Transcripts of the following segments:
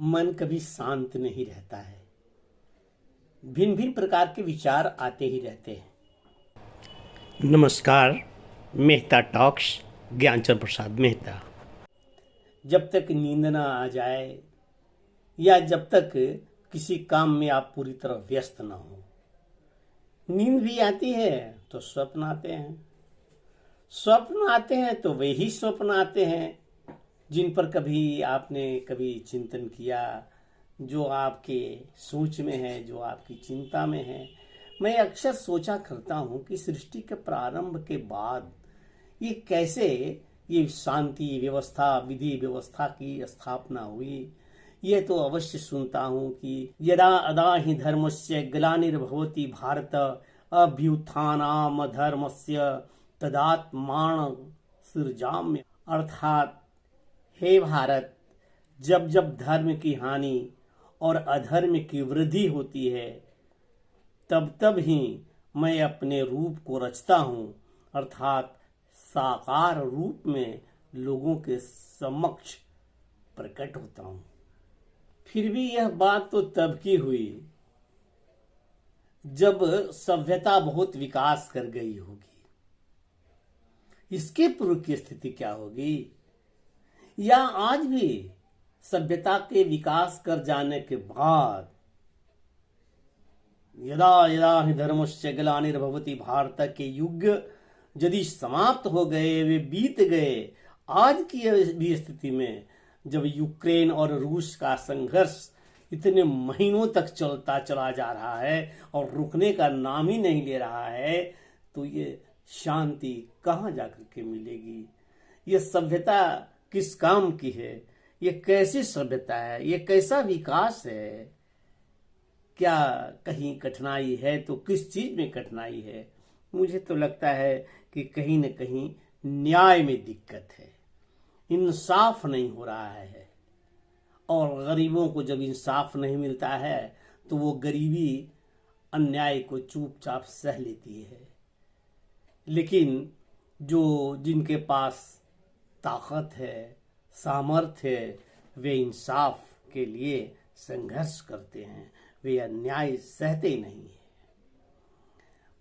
मन कभी शांत नहीं रहता है। भिन्न भिन्न प्रकार के विचार आते ही रहते हैं। नमस्कार, मेहता टॉक्स, ज्ञानचंद प्रसाद मेहता। जब तक नींद ना आ जाए या जब तक किसी काम में आप पूरी तरह व्यस्त ना हो, नींद भी आती है तो स्वप्न आते हैं, स्वप्न आते हैं तो वही स्वप्न आते हैं जिन पर कभी चिंतन किया, जो आपके सोच में है, जो आपकी चिंता में है। मैं अक्सर सोचा करता हूँ कि सृष्टि के प्रारंभ के बाद ये कैसे ये शांति व्यवस्था, विधि व्यवस्था की स्थापना हुई। ये तो अवश्य सुनता हूँ कि यदा अदा हि धर्मस्य ग्लानिर्भवति भारत अभ्युत्थानाम धर्मस्य तदात्मान सृजाम्य। अर्थात हे भारत, जब जब धर्म की हानि और अधर्म की वृद्धि होती है तब तब ही मैं अपने रूप को रचता हूँ, अर्थात साकार रूप में लोगों के समक्ष प्रकट होता हूँ। फिर भी यह बात तो तब की हुई जब सभ्यता बहुत विकास कर गई होगी। इसके पूर्व की स्थिति क्या होगी? या आज भी सभ्यता के विकास कर जाने के बाद यदा यदा हि धर्मस्य ग्लानिर्भवति भारत के युग यदि समाप्त हो गए, वे बीत गए, आज की भी स्थिति में जब यूक्रेन और रूस का संघर्ष इतने महीनों तक चलता चला जा रहा है और रुकने का नाम ही नहीं ले रहा है, तो ये शांति कहाँ जाकर के मिलेगी? ये सभ्यता किस काम की है? ये कैसी सभ्यता है? ये कैसा विकास है? क्या कहीं कठिनाई है तो किस चीज में कठिनाई है? मुझे तो लगता है कि कहीं न कहीं न्याय में दिक्कत है, इंसाफ नहीं हो रहा है। और गरीबों को जब इंसाफ नहीं मिलता है तो वो गरीबी अन्याय को चुपचाप सह लेती है। लेकिन जिनके पास ताकत है, सामर्थ्य है, वे इंसाफ के लिए संघर्ष करते हैं, वे अन्याय सहते नहीं है।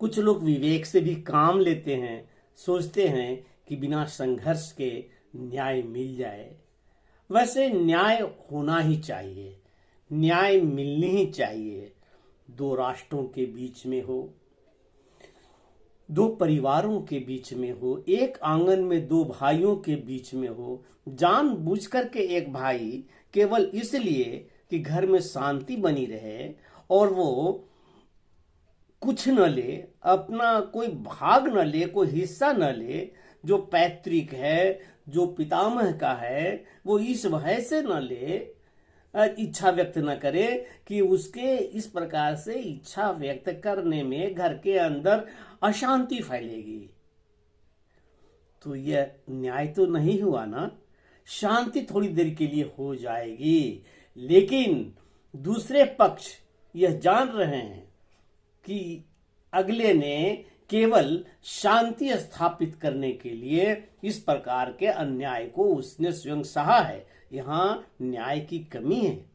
कुछ लोग विवेक से भी काम लेते हैं, सोचते हैं कि बिना संघर्ष के न्याय मिल जाए। वैसे न्याय होना ही चाहिए, न्याय मिलनी ही चाहिए। दो राष्ट्रों के बीच में हो, दो परिवारों के बीच में हो, एक आंगन में दो भाइयों के बीच में हो, जानबूझ करके एक भाई केवल इसलिए कि घर में शांति बनी रहे और वो कुछ न ले, अपना कोई भाग न ले, कोई हिस्सा न ले, जो पैतृक है, जो पितामह का है, वो इस भय से न ले, इच्छा व्यक्त न करे कि उसके इस प्रकार से इच्छा व्यक्त करने में घर के अंदर अशांति फैलेगी, तो यह न्याय तो नहीं हुआ ना। शांति थोड़ी देर के लिए हो जाएगी, लेकिन दूसरे पक्ष यह जान रहे हैं कि अगले ने केवल शांति स्थापित करने के लिए इस प्रकार के अन्याय को उसने स्वयं सहा है। यहाँ न्याय की कमी है,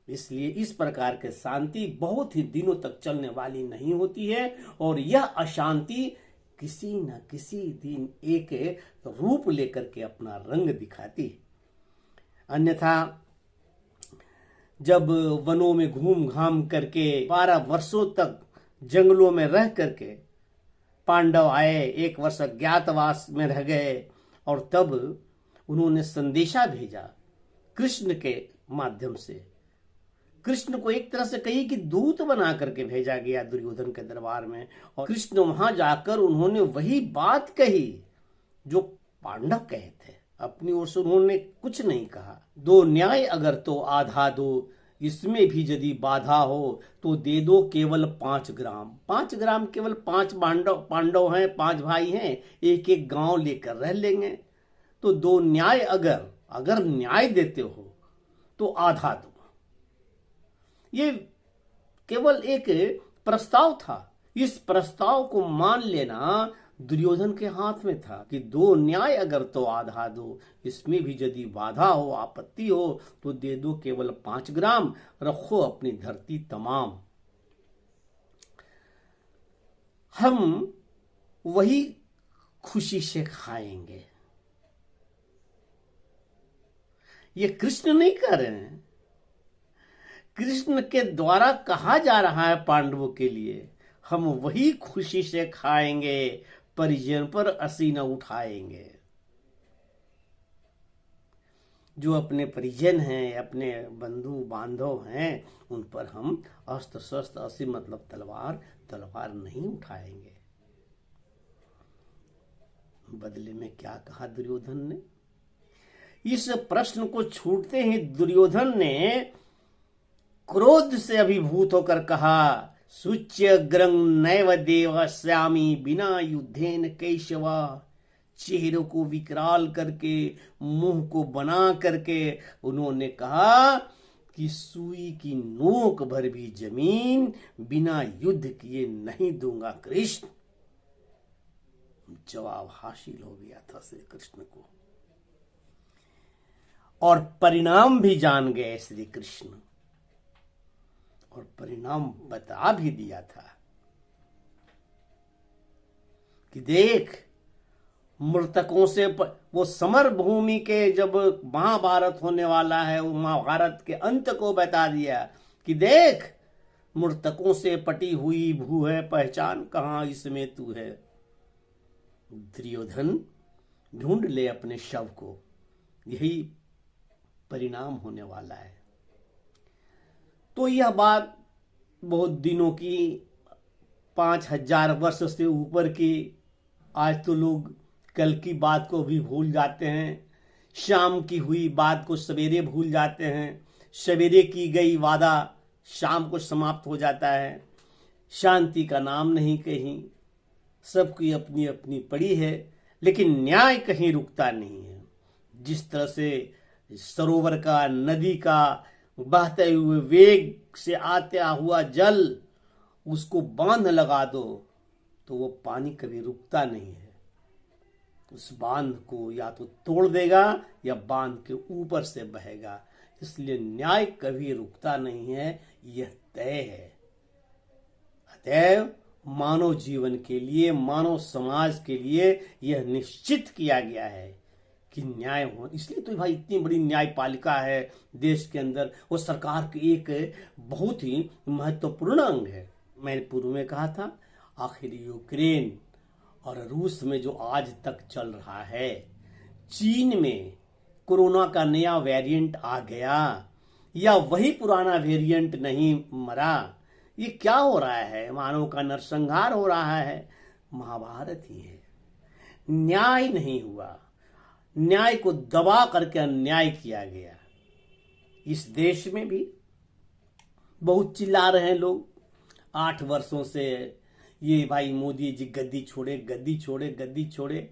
इसलिए इस प्रकार के शांति बहुत ही दिनों तक चलने वाली नहीं होती है और यह अशांति किसी न किसी दिन एक रूप लेकर के अपना रंग दिखाती है। अन्यथा जब वनों में घूम घाम करके 12 वर्षों तक जंगलों में रह करके पांडव आए, 1 वर्ष अज्ञातवास में रह गए और तब उन्होंने संदेशा भेजा कृष्ण के माध्यम से। कृष्ण को एक तरह से कही कि दूत बना करके भेजा गया दुर्योधन के दरबार में, और कृष्ण वहां जाकर उन्होंने वही बात कही जो पांडव कहे थे। अपनी ओर से उन्होंने कुछ नहीं कहा। दो न्याय अगर तो आधा दो, इसमें भी यदि बाधा हो तो दे दो केवल 5 ग्राम। 5 ग्राम केवल 5 पांडव हैं, 5 भाई हैं, एक एक गांव लेकर रह लेंगे। तो दो न्याय अगर न्याय देते हो तो आधा दो। ये केवल एक प्रस्ताव था। इस प्रस्ताव को मान लेना दुर्योधन के हाथ में था कि दो न्याय अगर तो आधा दो, इसमें भी यदि बाधा हो, आपत्ति हो तो दे दो केवल 5 ग्राम, रखो अपनी धरती तमाम। हम वही खुशी से खाएंगे। ये कृष्ण नहीं कर रहे हैं, कृष्ण के द्वारा कहा जा रहा है पांडवों के लिए, हम वही खुशी से खाएंगे, परिजन पर असी न उठाएंगे। जो अपने परिजन हैं, अपने बंधु बांधव हैं, उन पर हम अस्त्र शस्त्र, असी मतलब तलवार नहीं उठाएंगे। बदले में क्या कहा दुर्योधन ने? इस प्रश्न को छूटते ही दुर्योधन ने क्रोध से अभिभूत होकर कहा, सुच्य ग्रंग नैव देव श्यामी बिना युद्धेन केशवा। चेहरों को विकराल करके, मुंह को बना करके उन्होंने कहा कि सुई की नोक भर भी जमीन बिना युद्ध किए नहीं दूंगा कृष्ण। जवाब हासिल हो गया था श्री कृष्ण को, और परिणाम भी जान गए श्री कृष्ण, और परिणाम बता भी दिया था कि देख, मृतकों से वो समर भूमि के, जब महाभारत होने वाला है, वो महाभारत के अंत को बता दिया कि देख, मृतकों से पटी हुई भू है, पहचान कहां इसमें तू है। दुर्योधन ढूंढ ले अपने शव को, यही परिणाम होने वाला है। तो यह बात बहुत दिनों की, 5000 वर्ष से ऊपर की, आज तो लोग कल की बात को भी भूल जाते हैं, शाम की हुई बात को सवेरे भूल जाते हैं, सवेरे की गई वादा शाम को समाप्त हो जाता है। शांति का नाम नहीं कहीं, सबकी अपनी अपनी पड़ी है, लेकिन न्याय कहीं रुकता नहीं है। जिस तरह से सरोवर का, नदी का बहते हुए वेग से आता हुआ जल, उसको बांध लगा दो तो वो पानी कभी रुकता नहीं है, उस बांध को या तो तोड़ देगा या बांध के ऊपर से बहेगा। इसलिए न्याय कभी रुकता नहीं है, यह तय है। अतएव मानव जीवन के लिए, मानव समाज के लिए यह निश्चित किया गया है कि न्याय हो। इसलिए तो भाई इतनी बड़ी न्यायपालिका है देश के अंदर, वो सरकार की एक बहुत ही महत्वपूर्ण अंग है। मैंने पूर्व में कहा था, आखिर यूक्रेन और रूस में जो आज तक चल रहा है, चीन में कोरोना का नया वेरिएंट आ गया या वही पुराना वेरिएंट नहीं मरा, ये क्या हो रहा है? मानव का नरसंहार हो रहा है। महाभारत ही है। न्याय नहीं हुआ, न्याय को दबा करके अन्याय किया गया। इस देश में भी बहुत चिल्ला रहे हैं लोग 8 वर्षों से, ये भाई मोदी जी गद्दी छोड़े, गद्दी छोड़े, गद्दी छोड़े।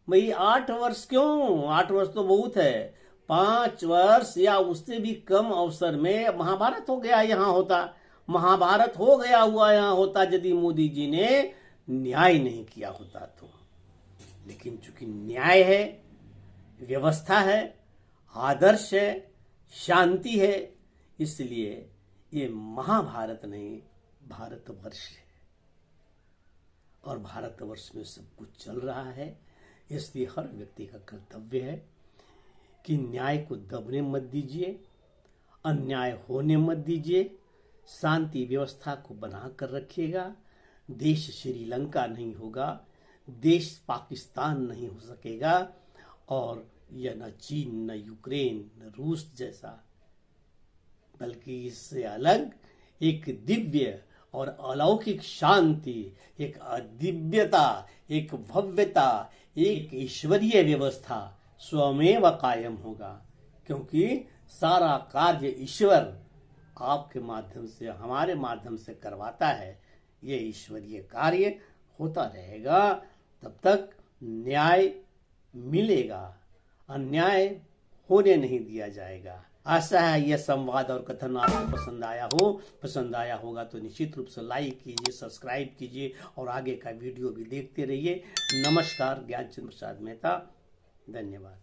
भाई 8 वर्ष क्यों? 8 वर्ष तो बहुत है। 5 वर्ष या उससे भी कम अवसर में महाभारत हो गया यहाँ होता, महाभारत हो गया हुआ यहाँ होता यदि मोदी जी ने न्याय नहीं किया होता तो। लेकिन चूंकि न्याय है, व्यवस्था है, आदर्श है, शांति है, इसलिए ये महाभारत नहीं, भारतवर्ष है, और भारतवर्ष में सब कुछ चल रहा है। इसलिए हर व्यक्ति का कर्तव्य है कि न्याय को दबने मत दीजिए, अन्याय होने मत दीजिए, शांति व्यवस्था को बनाकर रखिएगा। देश श्रीलंका नहीं होगा, देश पाकिस्तान नहीं हो सकेगा, और यह न चीन, न यूक्रेन, न रूस जैसा, बल्कि इससे अलग एक दिव्य और अलौकिक शांति, एक अदिव्यता, एक भव्यता, एक ईश्वरीय व्यवस्था स्वमेव कायम होगा। क्योंकि सारा कार्य ईश्वर आपके माध्यम से, हमारे माध्यम से करवाता है। ये ईश्वरीय कार्य होता रहेगा, तब तक न्याय मिलेगा, अन्याय होने नहीं दिया जाएगा। आशा है यह संवाद और कथन आपको पसंद आया होगा तो निश्चित रूप से लाइक कीजिए, सब्सक्राइब कीजिए और आगे का वीडियो भी देखते रहिए। नमस्कार, ज्ञानचंद प्रसाद मेहता, धन्यवाद।